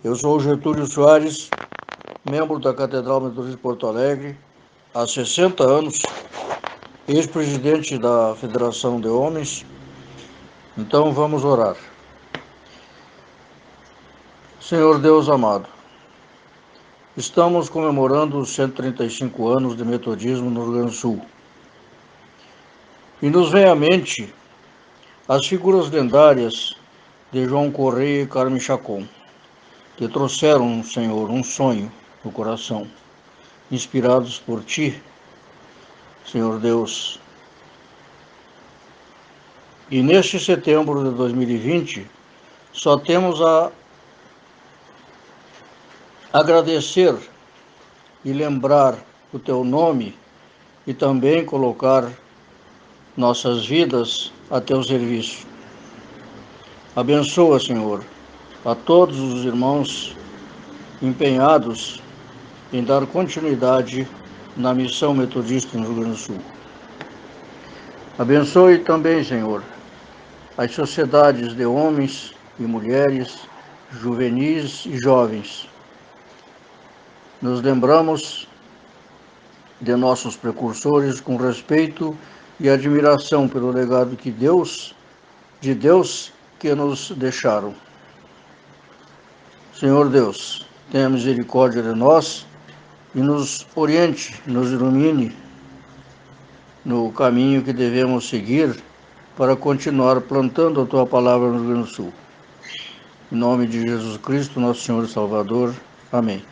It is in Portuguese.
Eu sou o Getúlio Soares, membro da Catedral Metodista de Porto Alegre, há 60 anos, ex-presidente da Federação de Homens. Então vamos orar. Senhor Deus amado, estamos comemorando os 135 anos de metodismo no Rio Grande do Sul. E nos vem à mente as figuras lendárias de João Correia e Carme Chacon, que trouxeram, Senhor, um sonho no coração, inspirados por Ti, Senhor Deus. E neste setembro de 2020, só temos a agradecer e lembrar o Teu nome e também colocar nossas vidas a Teu serviço. Abençoa, Senhor, a todos os irmãos empenhados em dar continuidade na missão metodista no Rio Grande do Sul. Abençoe também, Senhor, as sociedades de homens e mulheres, juvenis e jovens. Nos lembramos de nossos precursores com respeito e admiração pelo legado de Deus que nos deixaram. Senhor Deus, tenha misericórdia de nós e nos oriente, nos ilumine no caminho que devemos seguir para continuar plantando a Tua palavra no Rio Grande do Sul. Em nome de Jesus Cristo, nosso Senhor e Salvador. Amém.